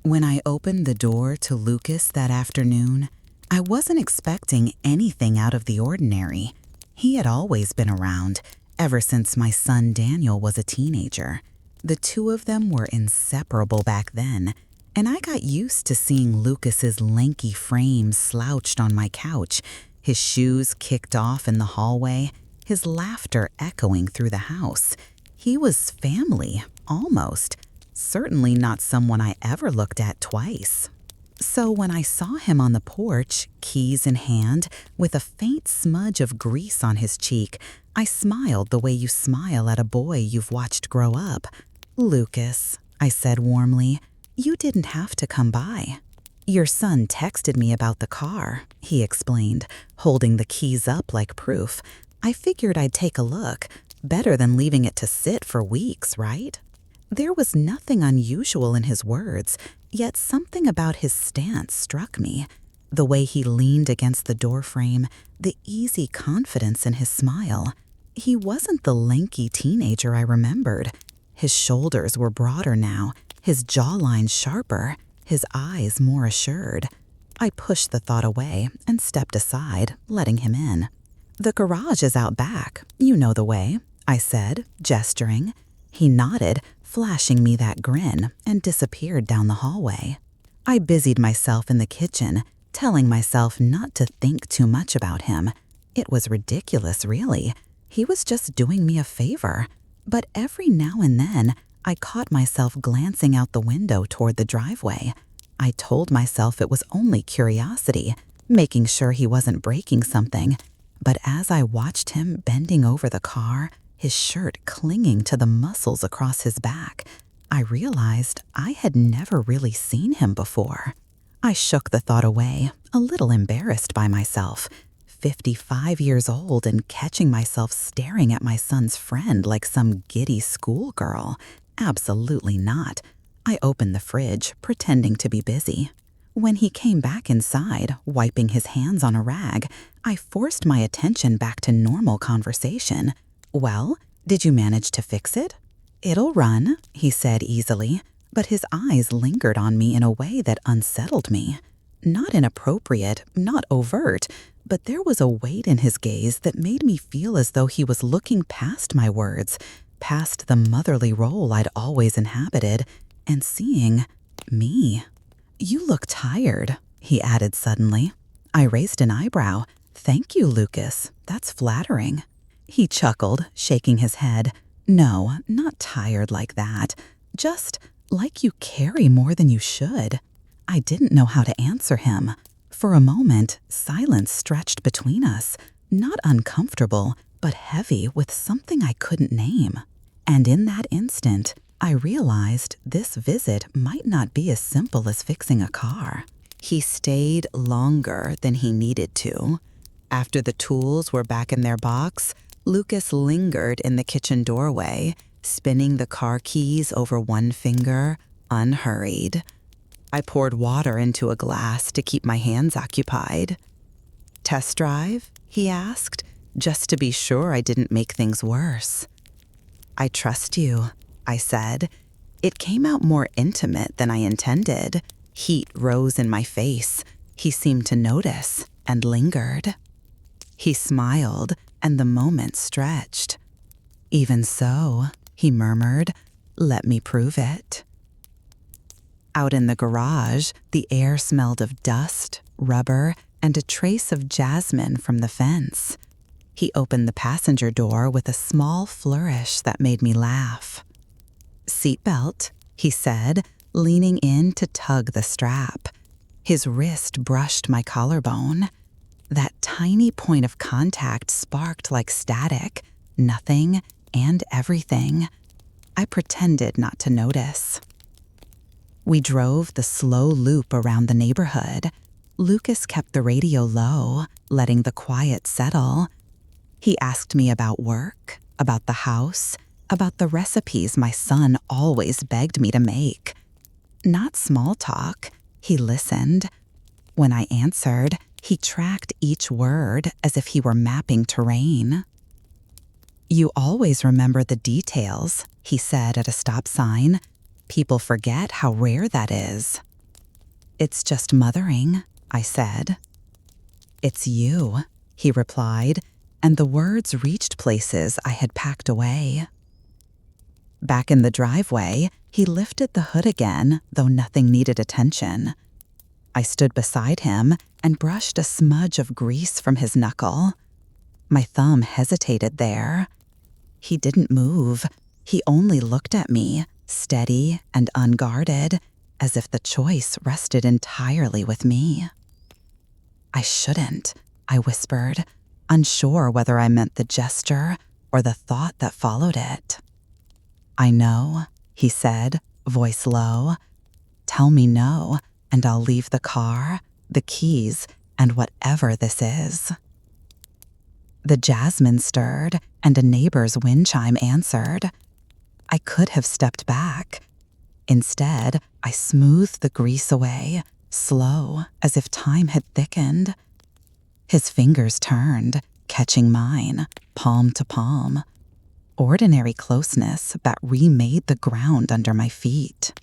When I opened the door to Lucas that afternoon, I wasn't expecting anything out of the ordinary. He had always been around, ever since my son Daniel was a teenager. The two of them were inseparable back then, and I got used to seeing Lucas's lanky frame slouched on my couch, his shoes kicked off in the hallway, his laughter echoing through the house. He was family, almost. Certainly not someone I ever looked at twice. So when I saw him on the porch, keys in hand, with a faint smudge of grease on his cheek, I smiled the way you smile at a boy you've watched grow up. "Lucas," I said warmly, "you didn't have to come by." "Your son texted me about the car," he explained, holding the keys up like proof. "I figured I'd take a look. Better than leaving it to sit for weeks, right?" There was nothing unusual in his words, yet something about his stance struck me. The way he leaned against the doorframe, the easy confidence in his smile. He wasn't the lanky teenager I remembered. His shoulders were broader now, his jawline sharper, his eyes more assured. I pushed the thought away and stepped aside, letting him in. "The garage is out back. You know the way," I said, gesturing. He nodded, flashing me that grin, and disappeared down the hallway. I busied myself in the kitchen, telling myself not to think too much about him. It was ridiculous, really. He was just doing me a favor. But every now and then, I caught myself glancing out the window toward the driveway. I told myself it was only curiosity, making sure he wasn't breaking something. But as I watched him bending over the car, his shirt clinging to the muscles across his back, I realized I had never really seen him before. I shook the thought away, a little embarrassed by myself. 55 years old and catching myself staring at my son's friend like some giddy schoolgirl. Absolutely not. I opened the fridge, pretending to be busy. When he came back inside, wiping his hands on a rag, I forced my attention back to normal conversation. "Well, did you manage to fix it?" "It'll run," he said easily, but his eyes lingered on me in a way that unsettled me. Not inappropriate, not overt, but there was a weight in his gaze that made me feel as though he was looking past my words, past the motherly role I'd always inhabited, and seeing me. "You look tired," he added suddenly. I raised an eyebrow. "Thank you, Lucas. That's flattering." He chuckled, shaking his head. "No, not tired like that. Just like you carry more than you should." I didn't know how to answer him. For a moment, silence stretched between us, not uncomfortable, but heavy with something I couldn't name. And in that instant, I realized this visit might not be as simple as fixing a car. He stayed longer than he needed to. After the tools were back in their box, Lucas lingered in the kitchen doorway, spinning the car keys over one finger, unhurried. I poured water into a glass to keep my hands occupied. "Test drive?" he asked, just to be sure I didn't make things worse. "I trust you," I said. It came out more intimate than I intended. Heat rose in my face. He seemed to notice and lingered. He smiled, and the moment stretched. "Even so," he murmured, "let me prove it." Out in the garage, the air smelled of dust, rubber, and a trace of jasmine from the fence. He opened the passenger door with a small flourish that made me laugh. "Seatbelt," he said, leaning in to tug the strap. His wrist brushed my collarbone. That tiny point of contact sparked like static, nothing and everything. I pretended not to notice. We drove the slow loop around the neighborhood. Lucas kept the radio low, letting the quiet settle. He asked me about work, about the house, about the recipes my son always begged me to make. Not small talk. He listened. When I answered, he tracked each word as if he were mapping terrain. "You always remember the details," he said at a stop sign. "People forget how rare that is." "It's just mothering," I said. "It's you," he replied, and the words reached places I had packed away. Back in the driveway, he lifted the hood again, though nothing needed attention. I stood beside him and brushed a smudge of grease from his knuckle. My thumb hesitated there. He didn't move. He only looked at me, steady and unguarded, as if the choice rested entirely with me. "I shouldn't," I whispered, unsure whether I meant the gesture or the thought that followed it. "I know," he said, voice low. "Tell me no, and I'll leave the car, the keys, and whatever this is." The jasmine stirred, and a neighbor's wind chime answered. I could have stepped back. Instead, I smoothed the grease away, slow, as if time had thickened. His fingers turned, catching mine, palm to palm. Ordinary closeness that remade the ground under my feet.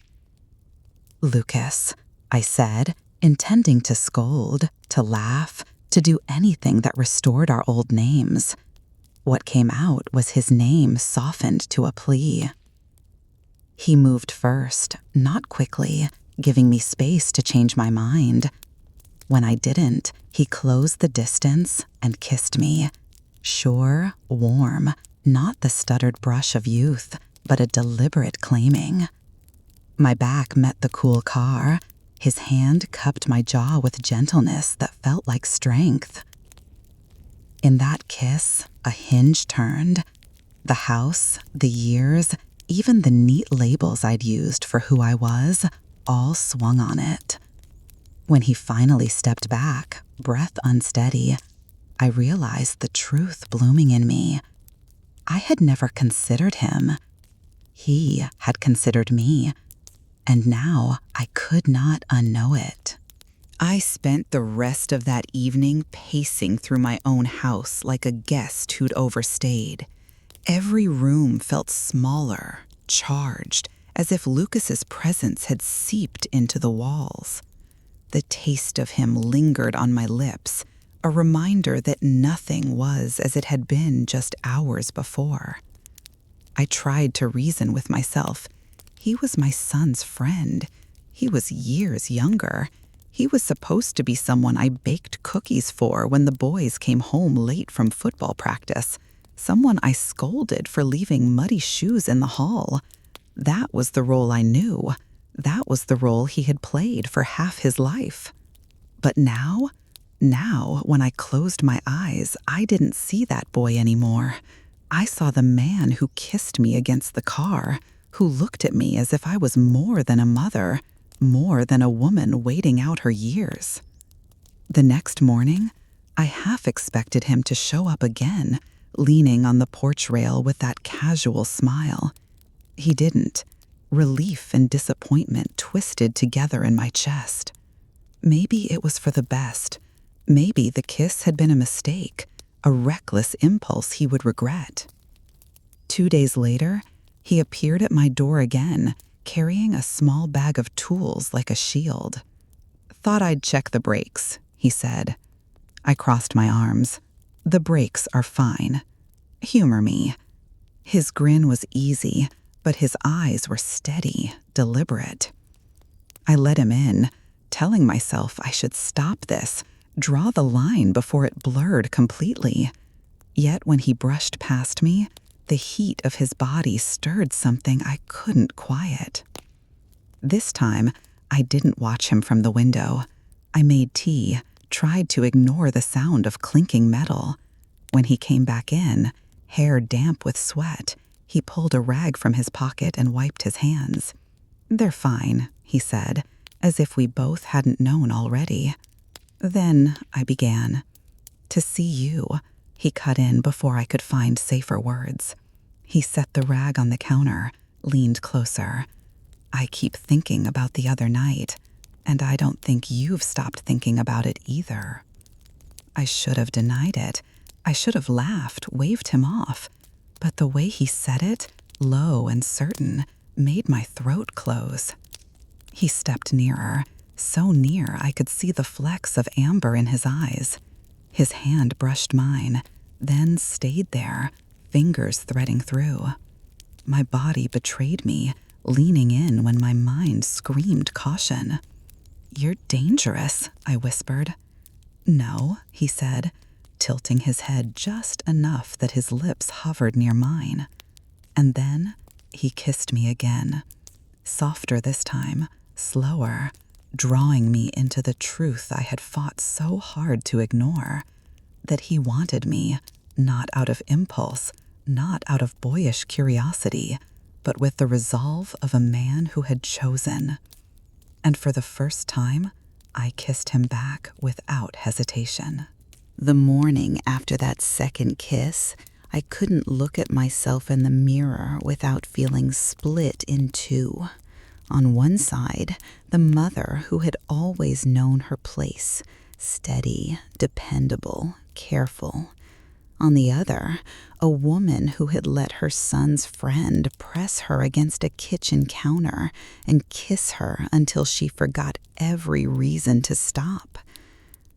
"Lucas," I said, intending to scold, to laugh, to do anything that restored our old names. What came out was his name softened to a plea. He moved first, not quickly, giving me space to change my mind. When I didn't, he closed the distance and kissed me. Sure, warm, not the stuttered brush of youth, but a deliberate claiming. My back met the cool car. His hand cupped my jaw with gentleness that felt like strength. In that kiss, a hinge turned. The house, the years, even the neat labels I'd used for who I was, all swung on it. When he finally stepped back, breath unsteady, I realized the truth blooming in me. I had never considered him. He had considered me, and now I could not unknow it. I spent the rest of that evening pacing through my own house like a guest who'd overstayed. Every room felt smaller, charged, as if Lucas's presence had seeped into the walls. The taste of him lingered on my lips, a reminder that nothing was as it had been just hours before. I tried to reason with myself. He was my son's friend. He was years younger. He was supposed to be someone I baked cookies for when the boys came home late from football practice. Someone I scolded for leaving muddy shoes in the hall. That was the role I knew. That was the role he had played for half his life. But now, when I closed my eyes, I didn't see that boy anymore. I saw the man who kissed me against the car, who looked at me as if I was more than a mother, more than a woman waiting out her years. The next morning, I half expected him to show up again, leaning on the porch rail with that casual smile. He didn't. Relief and disappointment twisted together in my chest. Maybe it was for the best. Maybe the kiss had been a mistake, a reckless impulse he would regret. 2 days later, he appeared at my door again, carrying a small bag of tools like a shield. "Thought I'd check the brakes," he said. I crossed my arms. "The brakes are fine. Humor me." His grin was easy, but his eyes were steady, deliberate. I let him in, telling myself I should stop this, draw the line before it blurred completely. Yet when he brushed past me, the heat of his body stirred something I couldn't quiet. This time, I didn't watch him from the window. I made tea, tried to ignore the sound of clinking metal. When he came back in, hair damp with sweat, he pulled a rag from his pocket and wiped his hands. "They're fine," he said, as if we both hadn't known already. "Then," I began. "To see you," he cut in before I could find safer words. He set the rag on the counter, leaned closer. "I keep thinking about the other night, and I don't think you've stopped thinking about it either." I should have denied it. I should have laughed, waved him off. But the way he said it, low and certain, made my throat close. He stepped nearer, so near I could see the flecks of amber in his eyes. His hand brushed mine, then stayed there, fingers threading through. My body betrayed me, leaning in when my mind screamed caution. "You're dangerous," I whispered. "No," he said, tilting his head just enough that his lips hovered near mine. And then he kissed me again, softer this time, slower, drawing me into the truth I had fought so hard to ignore, that he wanted me, not out of impulse, not out of boyish curiosity, but with the resolve of a man who had chosen. And for the first time, I kissed him back without hesitation. The morning after that second kiss, I couldn't look at myself in the mirror without feeling split in two. On one side, the mother who had always known her place, steady, dependable, careful. On the other, a woman who had let her son's friend press her against a kitchen counter and kiss her until she forgot every reason to stop.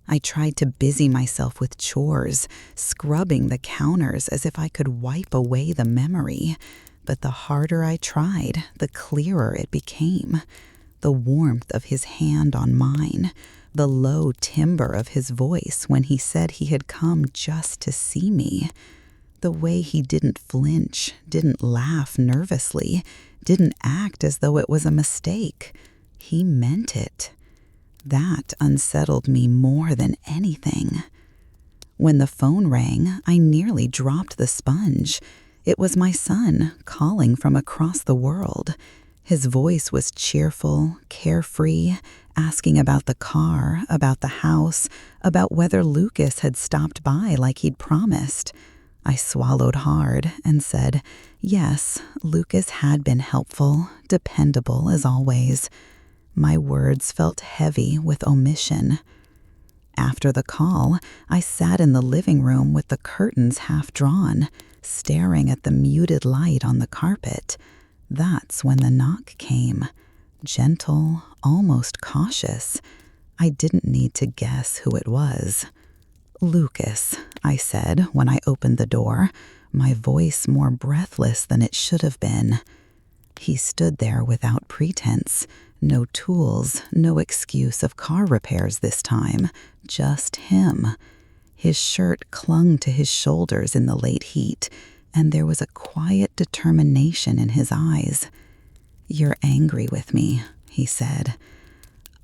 I tried to busy myself with chores, scrubbing the counters as if I could wipe away the memory, but the harder I tried, the clearer it became. The warmth of his hand on mine, the low timbre of his voice when he said he had come just to see me, the way he didn't flinch, didn't laugh nervously, didn't act as though it was a mistake. He meant it. That unsettled me more than anything. When the phone rang, I nearly dropped the sponge. It was my son calling from across the world. His voice was cheerful, carefree, asking about the car, about the house, about whether Lucas had stopped by like he'd promised. I swallowed hard and said, yes, Lucas had been helpful, dependable as always. My words felt heavy with omission. After the call, I sat in the living room with the curtains half drawn, staring at the muted light on the carpet. That's when the knock came. Gentle, almost cautious. I didn't need to guess who it was. "Lucas," I said when I opened the door, my voice more breathless than it should have been. He stood there without pretense. No tools, no excuse of car repairs this time, just him. His shirt clung to his shoulders in the late heat, and there was a quiet determination in his eyes. "You're angry with me," he said.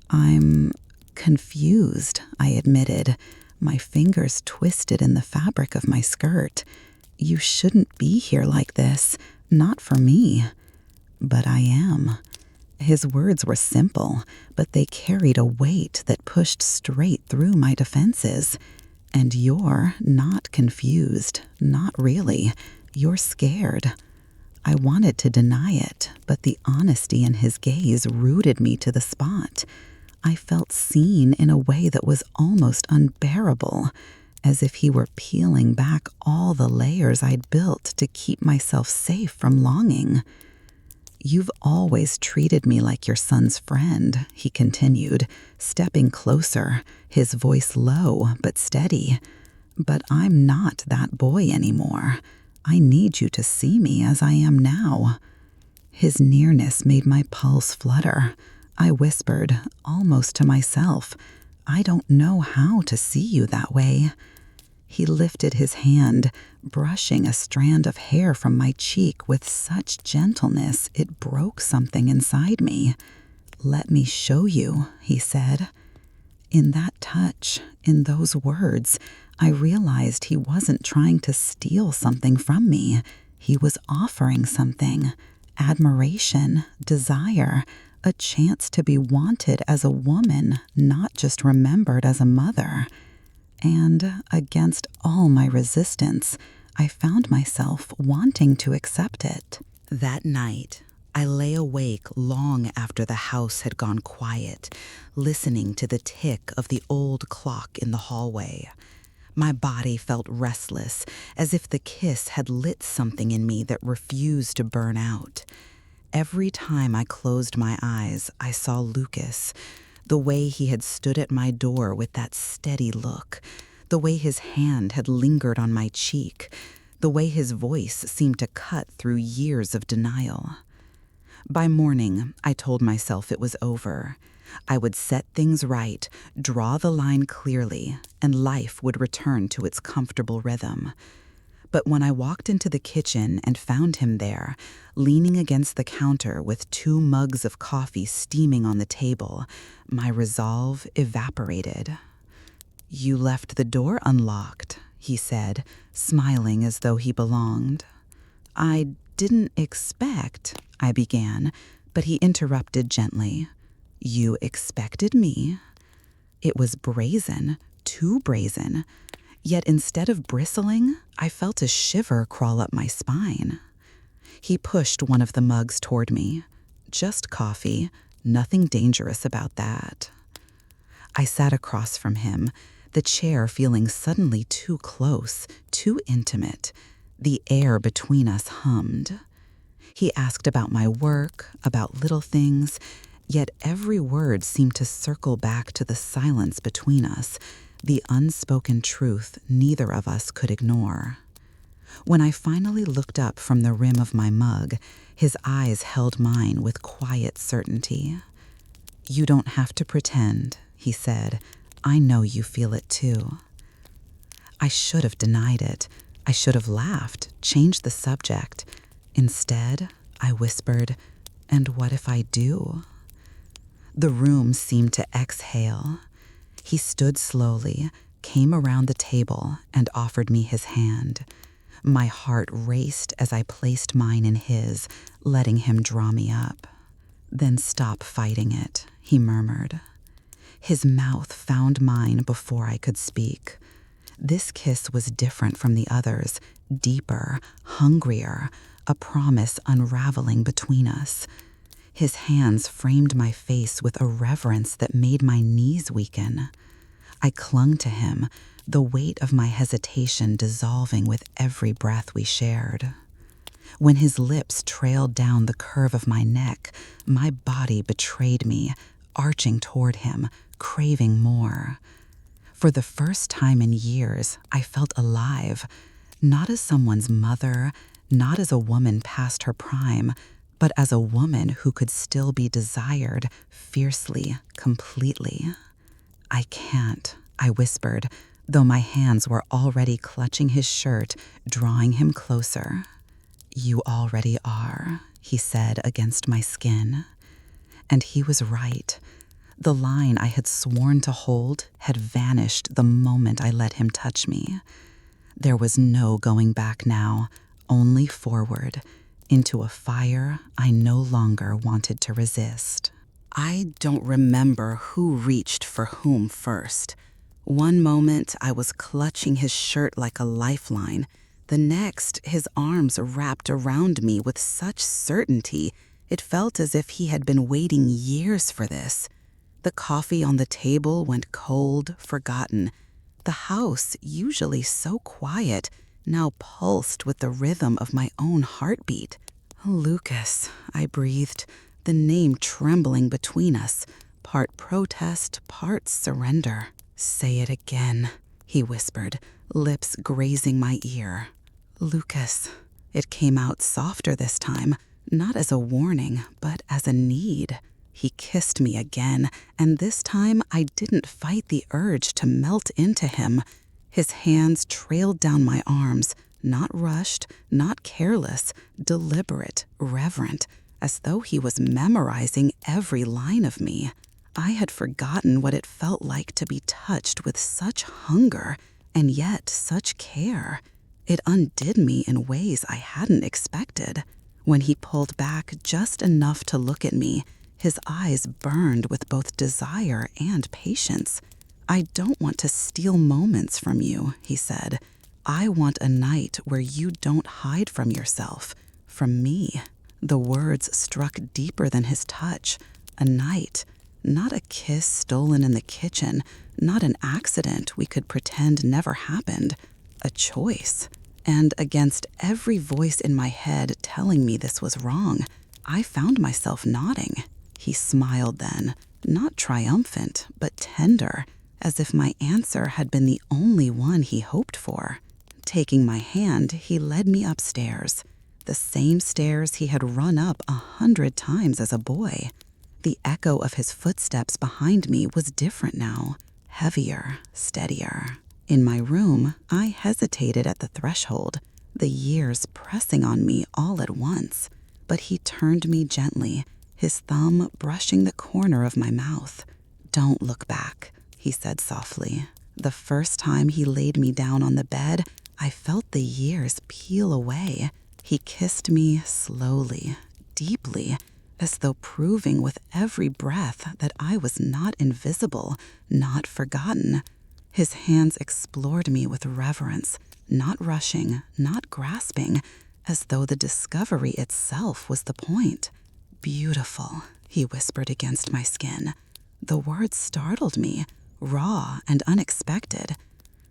"I'm confused," I admitted, my fingers twisted in the fabric of my skirt. "You shouldn't be here like this, not for me." "But I am." His words were simple, but they carried a weight that pushed straight through my defenses. "And you're not confused, not really. You're scared." I wanted to deny it, but the honesty in his gaze rooted me to the spot. I felt seen in a way that was almost unbearable, as if he were peeling back all the layers I'd built to keep myself safe from longing. "You've always treated me like your son's friend," he continued, stepping closer, his voice low but steady. "But I'm not that boy anymore. I need you to see me as I am now." His nearness made my pulse flutter. I whispered, almost to myself, "I don't know how to see you that way." He lifted his hand, brushing a strand of hair from my cheek with such gentleness it broke something inside me. "Let me show you," he said. In that touch, in those words, I realized he wasn't trying to steal something from me. He was offering something: admiration, desire, a chance to be wanted as a woman, not just remembered as a mother. And against all my resistance, I found myself wanting to accept it. That night, I lay awake long after the house had gone quiet, listening to the tick of the old clock in the hallway. My body felt restless, as if the kiss had lit something in me that refused to burn out. Every time I closed my eyes, I saw Lucas, The way he had stood at my door with that steady look, the way his hand had lingered on my cheek, the way his voice seemed to cut through years of denial. By morning, I told myself it was over. I would set things right, draw the line clearly, and life would return to its comfortable rhythm. But when I walked into the kitchen and found him there, leaning against the counter with 2 mugs of coffee steaming on the table, my resolve evaporated. "You left the door unlocked," he said, smiling as though he belonged. "I didn't expect," I began, but he interrupted gently. "You expected me." It was brazen, too brazen. Yet instead of bristling, I felt a shiver crawl up my spine. He pushed one of the mugs toward me. "Just coffee, nothing dangerous about that." I sat across from him, the chair feeling suddenly too close, too intimate. The air between us hummed. He asked about my work, about little things, yet every word seemed to circle back to the silence between us, the unspoken truth neither of us could ignore. When I finally looked up from the rim of my mug, his eyes held mine with quiet certainty. "You don't have to pretend," he said. "I know you feel it too." I should have denied it. I should have laughed, changed the subject. Instead, I whispered, "And what if I do?" The room seemed to exhale. He stood slowly, came around the table, and offered me his hand. My heart raced as I placed mine in his, letting him draw me up. "Then stop fighting it," he murmured. His mouth found mine before I could speak. This kiss was different from the others, deeper, hungrier, a promise unraveling between us. His hands framed my face with a reverence that made my knees weaken. I clung to him, the weight of my hesitation dissolving with every breath we shared. When his lips trailed down the curve of my neck, my body betrayed me, arching toward him, craving more. For the first time in years, I felt alive, not as someone's mother, not as a woman past her prime, but as a woman who could still be desired fiercely, completely. "I can't," I whispered, though my hands were already clutching his shirt, drawing him closer. "You already are," he said against my skin. And he was right. The line I had sworn to hold had vanished the moment I let him touch me. There was no going back now, only forward, into a fire I no longer wanted to resist. I don't remember who reached for whom first. One moment I was clutching his shirt like a lifeline. The next, his arms wrapped around me with such certainty, it felt as if he had been waiting years for this. The coffee on the table went cold, forgotten. The house, usually so quiet, now pulsed with the rhythm of my own heartbeat. "Lucas," I breathed, the name trembling between us, part protest, part surrender. "Say it again," he whispered, lips grazing my ear. "Lucas." It came out softer this time, not as a warning, but as a need. He kissed me again, and this time I didn't fight the urge to melt into him. His hands trailed down my arms, not rushed, not careless, deliberate, reverent, as though he was memorizing every line of me. I had forgotten what it felt like to be touched with such hunger and yet such care. It undid me in ways I hadn't expected. When he pulled back just enough to look at me, his eyes burned with both desire and patience. "I don't want to steal moments from you," he said. "I want a night where you don't hide from yourself, from me." The words struck deeper than his touch. A night, not a kiss stolen in the kitchen, not an accident we could pretend never happened. A choice. And against every voice in my head telling me this was wrong, I found myself nodding. He smiled then, not triumphant, but tender, as if my answer had been the only one he hoped for. Taking my hand, he led me upstairs, the same stairs he had run up 100 times as a boy. The echo of his footsteps behind me was different now, heavier, steadier. In my room, I hesitated at the threshold, the years pressing on me all at once, but he turned me gently, his thumb brushing the corner of my mouth. "Don't look back," he said softly. The first time he laid me down on the bed, I felt the years peel away. He kissed me slowly, deeply, as though proving with every breath that I was not invisible, not forgotten. His hands explored me with reverence, not rushing, not grasping, as though the discovery itself was the point. "Beautiful," he whispered against my skin. The words startled me, raw and unexpected.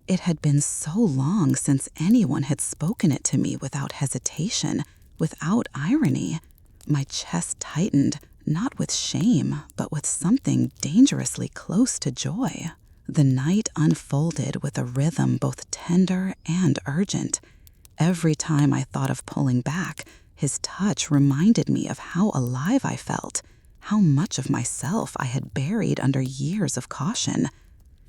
It had been so long since anyone had spoken it to me without hesitation, without irony. My chest tightened, not with shame, but with something dangerously close to joy. The night unfolded with a rhythm both tender and urgent. Every time I thought of pulling back, his touch reminded me of how alive I felt, how much of myself I had buried under years of caution.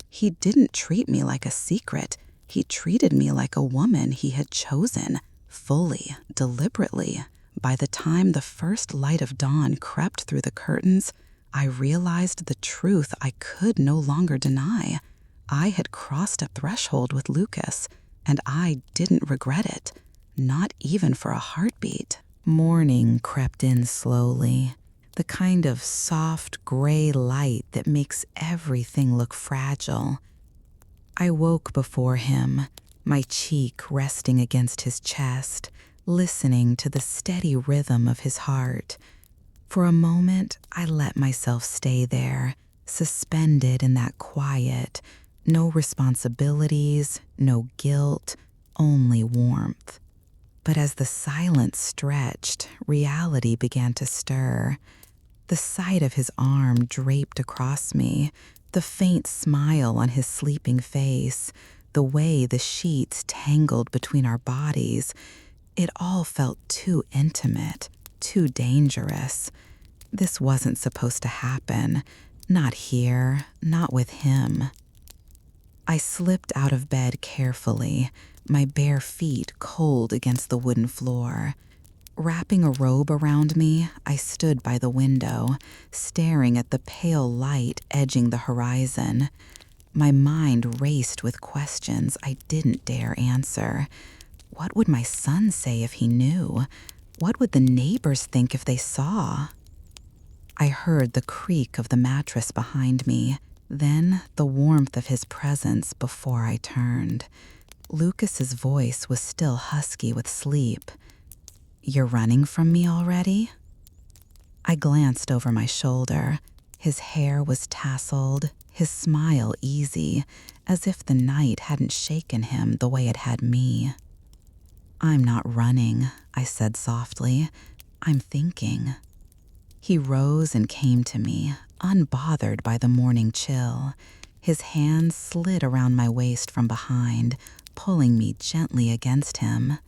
He didn't treat me like a secret. He treated me like a woman he had chosen, fully, deliberately. By the time the first light of dawn crept through the curtains, I realized the truth I could no longer deny. I had crossed a threshold with Lucas, and I didn't regret it, not even for a heartbeat. Morning crept in slowly, the kind of soft gray light that makes everything look fragile. I woke before him, my cheek resting against his chest, listening to the steady rhythm of his heart. For a moment, I let myself stay there, suspended in that quiet, no responsibilities, no guilt, only warmth. But as the silence stretched, reality began to stir. The sight of his arm draped across me, the faint smile on his sleeping face, the way the sheets tangled between our bodies, it all felt too intimate, too dangerous. This wasn't supposed to happen. Not here, not with him. I slipped out of bed carefully, my bare feet cold against the wooden floor. Wrapping a robe around me, I stood by the window, staring at the pale light edging the horizon. My mind raced with questions I didn't dare answer. What would my son say if he knew? What would the neighbors think if they saw? I heard the creak of the mattress behind me, then the warmth of his presence before I turned. Lucas's voice was still husky with sleep. "You're running from me already?" I glanced over my shoulder. His hair was tasseled, his smile easy, as if the night hadn't shaken him the way it had me. "I'm not running," I said softly. "I'm thinking." He rose and came to me, unbothered by the morning chill. His hands slid around my waist from behind, pulling me gently against him.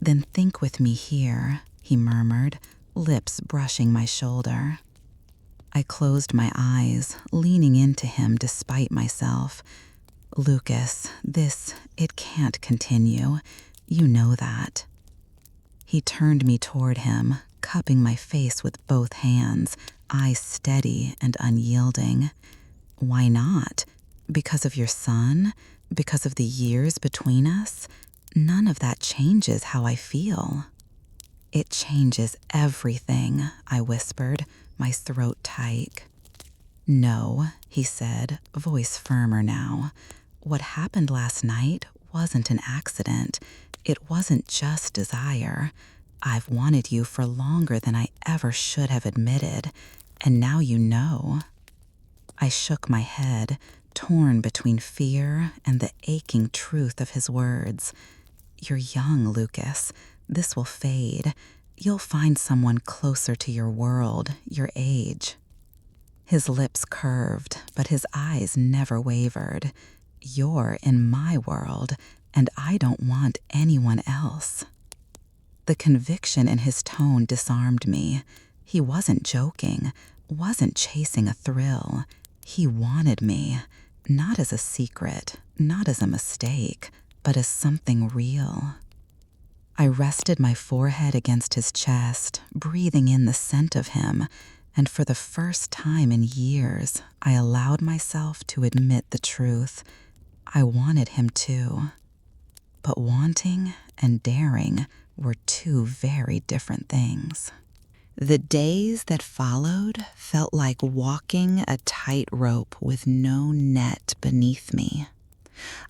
"Then think with me here," he murmured, lips brushing my shoulder. I closed my eyes, leaning into him despite myself. "Lucas, it can't continue. You know that." He turned me toward him, cupping my face with both hands, eyes steady and unyielding. "Why not? Because of your son? Because of the years between us? None of that changes how I feel." "It changes everything," I whispered, my throat tight. "No," he said, voice firmer now. "What happened last night wasn't an accident. It wasn't just desire. I've wanted you for longer than I ever should have admitted, and now you know." I shook my head, torn between fear and the aching truth of his words. "You're young, Lucas. This will fade. You'll find someone closer to your world, your age." His lips curved, but his eyes never wavered. "You're in my world, and I don't want anyone else." The conviction in his tone disarmed me. He wasn't joking, wasn't chasing a thrill. He wanted me, not as a secret, not as a mistake, but as something real. I rested my forehead against his chest, breathing in the scent of him, and for the first time in years, I allowed myself to admit the truth. I wanted him too. But wanting and daring were two very different things. The days that followed felt like walking a tightrope with no net beneath me.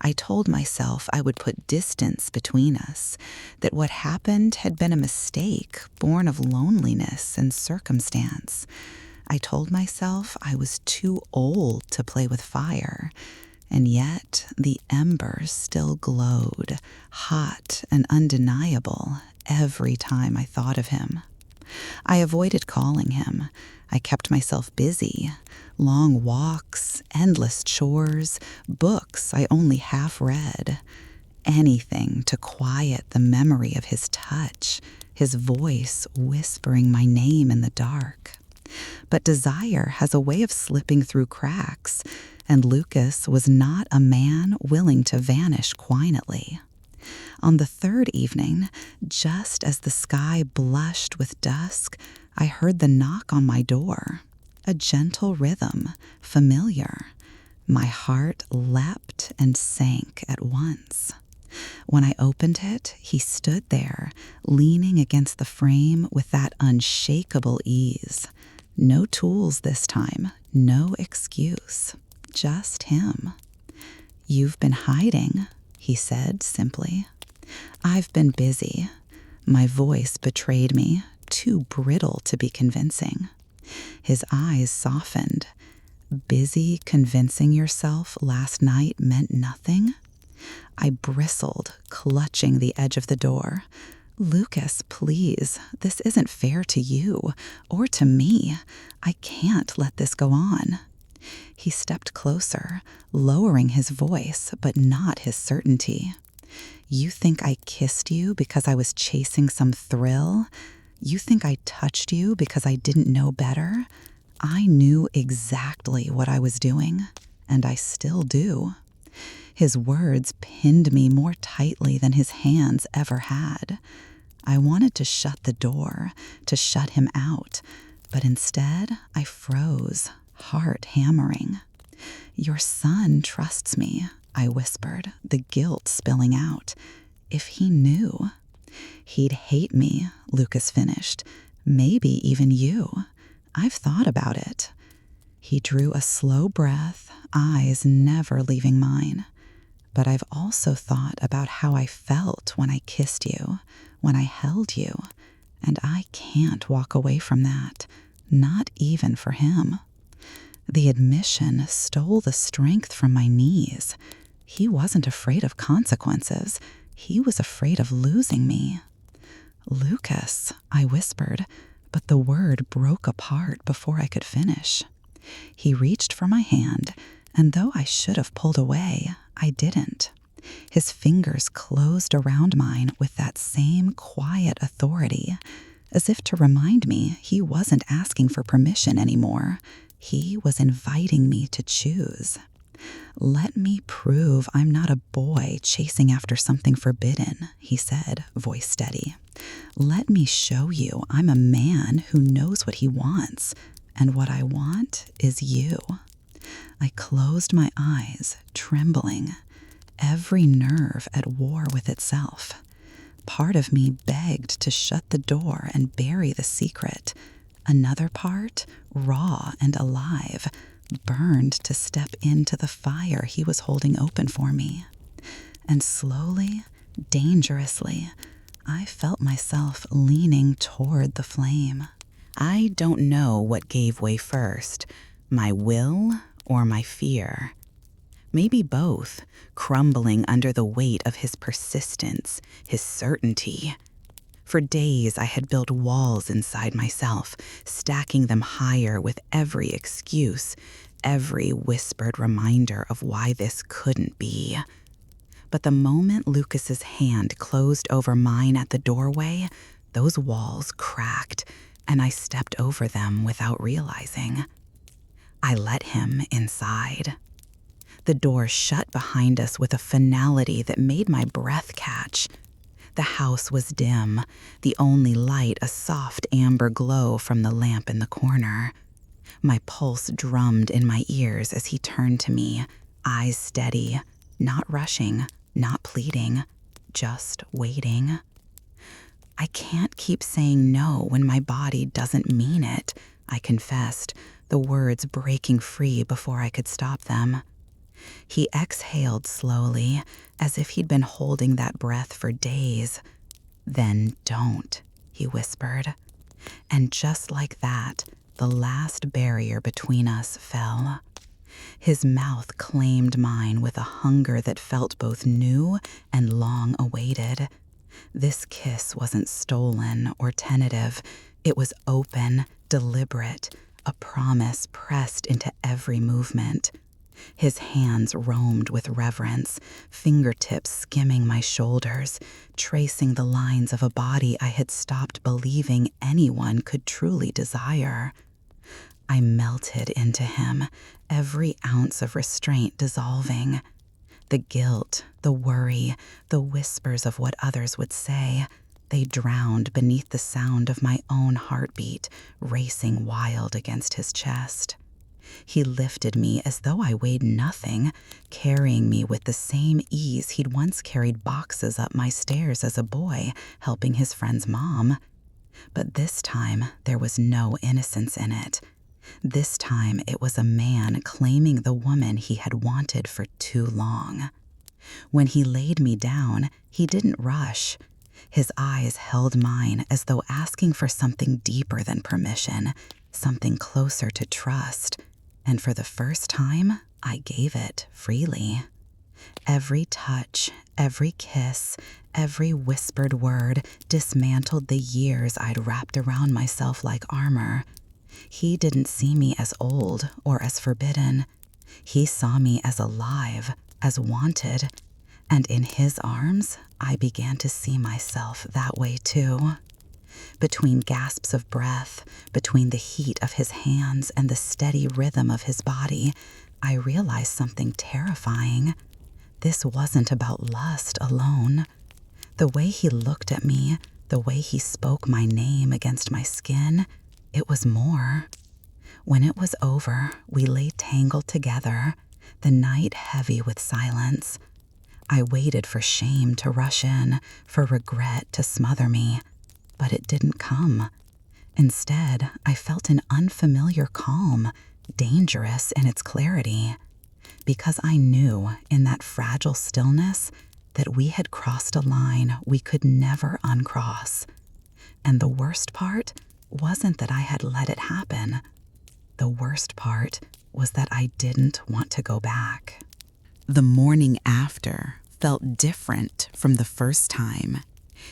I told myself I would put distance between us, that what happened had been a mistake born of loneliness and circumstance. I told myself I was too old to play with fire, and yet the embers still glowed, hot and undeniable, every time I thought of him. I avoided calling him. I kept myself busy. Long walks, endless chores, books I only half read. Anything to quiet the memory of his touch, his voice whispering my name in the dark. But desire has a way of slipping through cracks, and Lucas was not a man willing to vanish quietly. On the third evening, just as the sky blushed with dusk, I heard the knock on my door. A gentle rhythm, familiar. My heart leapt and sank at once. When I opened it, he stood there, leaning against the frame with that unshakable ease. No tools this time, no excuse, just him. "You've been hiding," he said simply. "I've been busy." My voice betrayed me, too brittle to be convincing. His eyes softened. "Busy convincing yourself last night meant nothing?" I bristled, clutching the edge of the door. "Lucas, please, this isn't fair to you or to me. I can't let this go on." He stepped closer, lowering his voice, but not his certainty. "You think I kissed you because I was chasing some thrill? You think I touched you because I didn't know better? I knew exactly what I was doing, and I still do." His words pinned me more tightly than his hands ever had. I wanted to shut the door, to shut him out, but instead I froze, heart hammering. "Your son trusts me," I whispered, the guilt spilling out. "If he knew." "He'd hate me," Lucas finished. "Maybe even you. I've thought about it." He drew a slow breath, eyes never leaving mine. "But I've also thought about how I felt when I kissed you, when I held you, and I can't walk away from that, not even for him." The admission stole the strength from my knees. He wasn't afraid of consequences. He was afraid of losing me. "Lucas," I whispered, but the word broke apart before I could finish. He reached for my hand, and though I should have pulled away, I didn't. His fingers closed around mine with that same quiet authority, as if to remind me he wasn't asking for permission anymore. He was inviting me to choose. "Let me prove I'm not a boy chasing after something forbidden," he said, voice steady. "Let me show you I'm a man who knows what he wants, and what I want is you." I closed my eyes, trembling, every nerve at war with itself. Part of me begged to shut the door and bury the secret. Another part, raw and alive, burned to step into the fire he was holding open for me. And slowly, dangerously, I felt myself leaning toward the flame. I don't know what gave way first, my will or my fear. Maybe both, crumbling under the weight of his persistence, his certainty. For days, I had built walls inside myself, stacking them higher with every excuse, every whispered reminder of why this couldn't be. But the moment Lucas's hand closed over mine at the doorway, those walls cracked, and I stepped over them without realizing. I let him inside. The door shut behind us with a finality that made my breath catch. The house was dim, the only light a soft amber glow from the lamp in the corner. My pulse drummed in my ears as he turned to me, eyes steady, not rushing, not pleading, just waiting. I can't keep saying no when my body doesn't mean it, I confessed, the words breaking free before I could stop them. He exhaled slowly, as if he'd been holding that breath for days. "Then don't," he whispered. And just like that, the last barrier between us fell. His mouth claimed mine with a hunger that felt both new and long awaited. This kiss wasn't stolen or tentative. It was open, deliberate, a promise pressed into every movement. His hands roamed with reverence, fingertips skimming my shoulders, tracing the lines of a body I had stopped believing anyone could truly desire. I melted into him, every ounce of restraint dissolving. The guilt, the worry, the whispers of what others would say, they drowned beneath the sound of my own heartbeat, racing wild against his chest. He lifted me as though I weighed nothing, carrying me with the same ease he'd once carried boxes up my stairs as a boy, helping his friend's mom. But this time, there was no innocence in it. This time, it was a man claiming the woman he had wanted for too long. When he laid me down, he didn't rush. His eyes held mine as though asking for something deeper than permission, something closer to trust. And for the first time, I gave it freely. Every touch, every kiss, every whispered word dismantled the years I'd wrapped around myself like armor. He didn't see me as old or as forbidden. He saw me as alive, as wanted. And in his arms, I began to see myself that way too. Between gasps of breath, between the heat of his hands and the steady rhythm of his body, I realized something terrifying. This wasn't about lust alone. The way he looked at me, the way he spoke my name against my skin, it was more. When it was over, we lay tangled together, the night heavy with silence. I waited for shame to rush in, for regret to smother me. But it didn't come. Instead, I felt an unfamiliar calm, dangerous in its clarity, because I knew in that fragile stillness that we had crossed a line we could never uncross. And the worst part wasn't that I had let it happen. The worst part was that I didn't want to go back. The morning after felt different from the first time.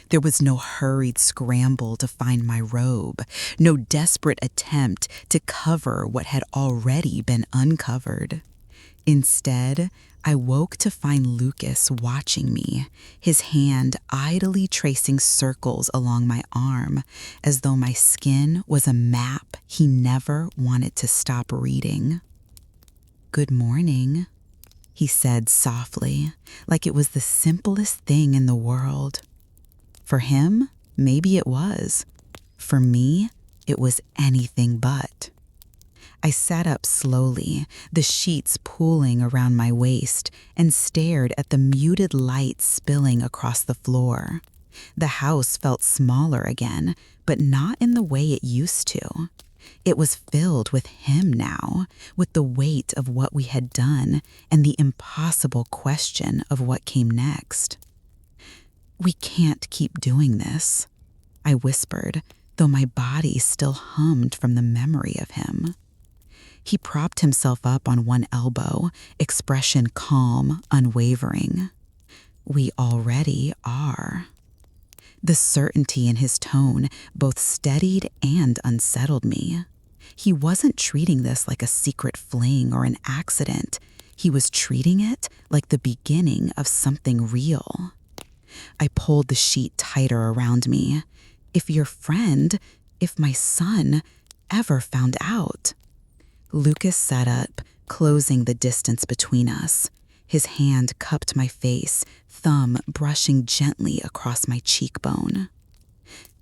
There was no hurried scramble to find my robe, no desperate attempt to cover what had already been uncovered. Instead, I woke to find Lucas watching me, his hand idly tracing circles along my arm, as though my skin was a map he never wanted to stop reading. "Good morning," he said softly, like it was the simplest thing in the world. For him, maybe it was. For me, it was anything but. I sat up slowly, the sheets pooling around my waist, and stared at the muted light spilling across the floor. The house felt smaller again, but not in the way it used to. It was filled with him now, with the weight of what we had done and the impossible question of what came next. "We can't keep doing this," I whispered, though my body still hummed from the memory of him. He propped himself up on one elbow, expression calm, unwavering. "We already are." The certainty in his tone both steadied and unsettled me. He wasn't treating this like a secret fling or an accident. He was treating it like the beginning of something real. I pulled the sheet tighter around me. If my son, ever found out. Lucas sat up, closing the distance between us. His hand cupped my face, thumb brushing gently across my cheekbone.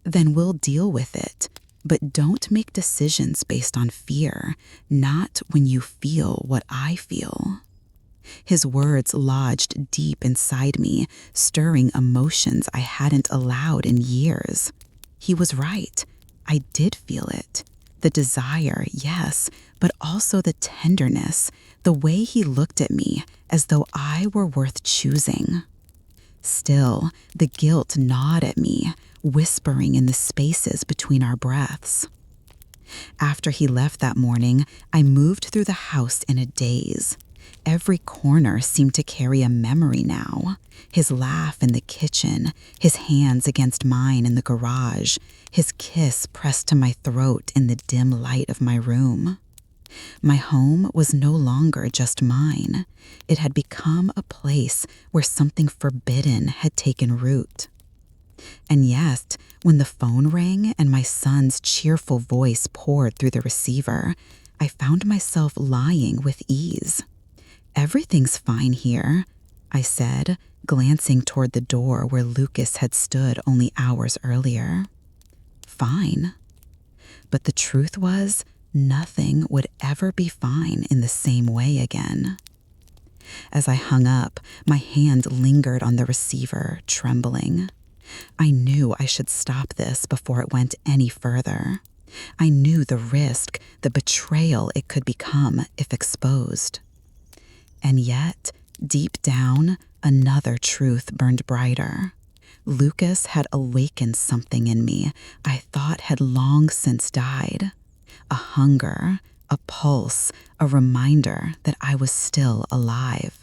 Then we'll deal with it, but don't make decisions based on fear, not when you feel what I feel. His words lodged deep inside me, stirring emotions I hadn't allowed in years. He was right. I did feel it. The desire, yes, but also the tenderness, the way he looked at me as though I were worth choosing. Still, the guilt gnawed at me, whispering in the spaces between our breaths. After he left that morning, I moved through the house in a daze. Every corner seemed to carry a memory now. His laugh in the kitchen, his hands against mine in the garage, his kiss pressed to my throat in the dim light of my room. My home was no longer just mine. It had become a place where something forbidden had taken root. And yet, when the phone rang and my son's cheerful voice poured through the receiver, I found myself lying with ease. "Everything's fine here," I said, glancing toward the door where Lucas had stood only hours earlier. Fine. But the truth was, nothing would ever be fine in the same way again. As I hung up, my hand lingered on the receiver, trembling. I knew I should stop this before it went any further. I knew the risk, the betrayal it could become if exposed. And yet, deep down, another truth burned brighter. Lucas had awakened something in me I thought had long since died. A hunger, a pulse, a reminder that I was still alive.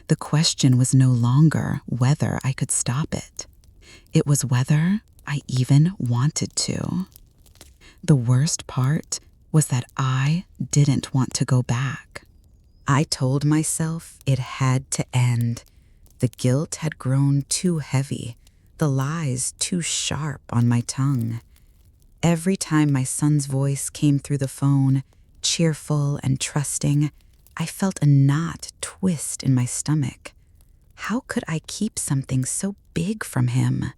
The question was no longer whether I could stop it. It was whether I even wanted to. The worst part was that I didn't want to go back. I told myself it had to end. The guilt had grown too heavy, the lies too sharp on my tongue. Every time my son's voice came through the phone, cheerful and trusting, I felt a knot twist in my stomach. How could I keep something so big from him?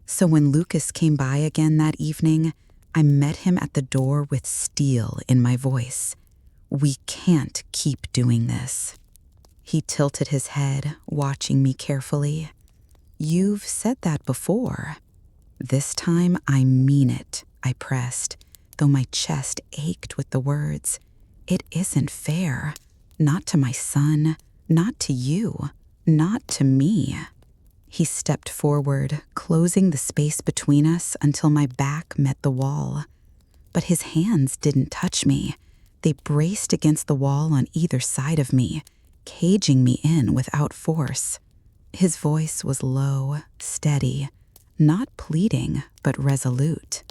So when Lucas came by again that evening, I met him at the door with steel in my voice. "We can't keep doing this." He tilted his head, watching me carefully. "You've said that before." "This time I mean it," I pressed, though my chest ached with the words. "It isn't fair. Not to my son, not to you, not to me." He stepped forward, closing the space between us until my back met the wall. But his hands didn't touch me. They braced against the wall on either side of me, caging me in without force. His voice was low, steady, not pleading, but resolute.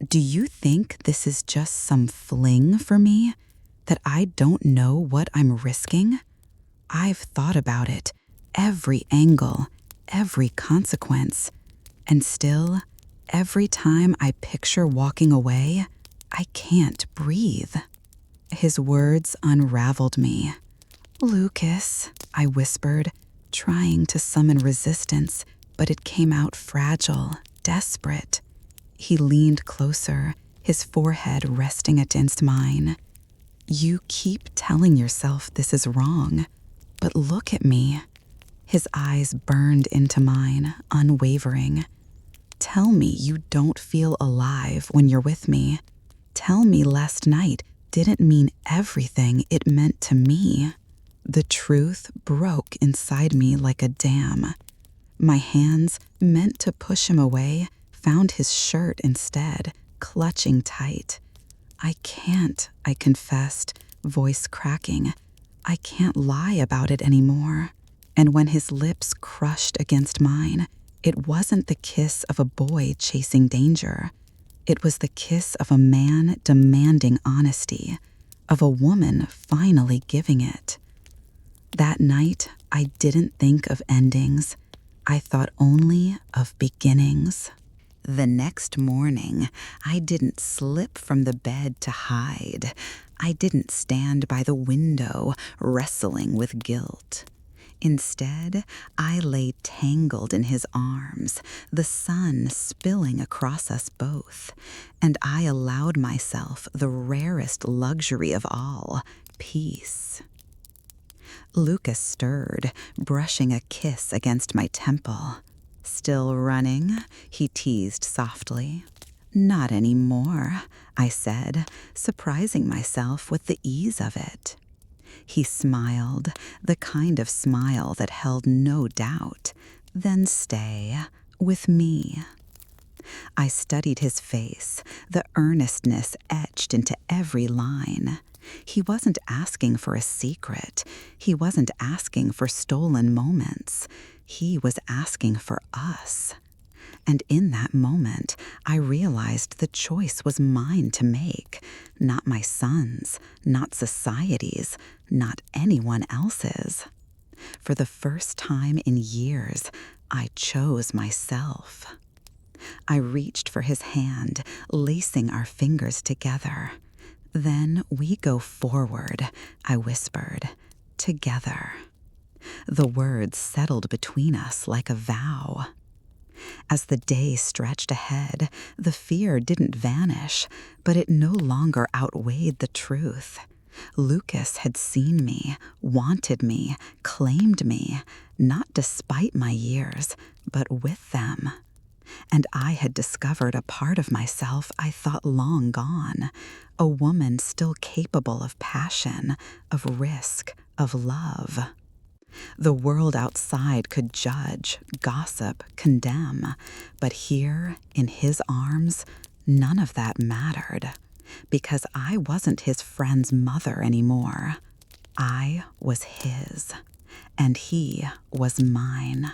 "Do you think this is just some fling for me? That I don't know what I'm risking? I've thought about it, every angle, every consequence. And still, every time I picture walking away, I can't breathe." His words unraveled me. "Lucas," I whispered, trying to summon resistance, but it came out fragile, desperate. He leaned closer, his forehead resting against mine. "You keep telling yourself this is wrong, but look at me." His eyes burned into mine, unwavering. "Tell me you don't feel alive when you're with me. Tell me last night didn't mean everything it meant to me." The truth broke inside me like a dam. My hands, meant to push him away, found his shirt instead, clutching tight. "I can't," I confessed, voice cracking. "I can't lie about it anymore." And when his lips crushed against mine, It wasn't the kiss of a boy chasing danger. It was the kiss of a man demanding honesty, of a woman finally giving it. That night, I didn't think of endings. I thought only of beginnings. The next morning, I didn't slip from the bed to hide. I didn't stand by the window, wrestling with guilt. Instead, I lay tangled in his arms, the sun spilling across us both, and I allowed myself the rarest luxury of all, peace. Lucas stirred, brushing a kiss against my temple. "Still running?" he teased softly. "Not anymore," I said, surprising myself with the ease of it. He smiled, the kind of smile that held no doubt. "Then stay with me." I studied his face, the earnestness etched into every line. He wasn't asking for a secret. He wasn't asking for stolen moments. He was asking for us. And in that moment, I realized the choice was mine to make, not my son's, not society's, not anyone else's. For the first time in years, I chose myself. I reached for his hand, lacing our fingers together. "Then we go forward," I whispered, "together." The words settled between us like a vow. As the day stretched ahead, the fear didn't vanish, but it no longer outweighed the truth. Lucas had seen me, wanted me, claimed me, not despite my years, but with them. And I had discovered a part of myself I thought long gone, a woman still capable of passion, of risk, of love. The world outside could judge, gossip, condemn, but here, in his arms, none of that mattered, because I wasn't his friend's mother anymore. I was his, and he was mine.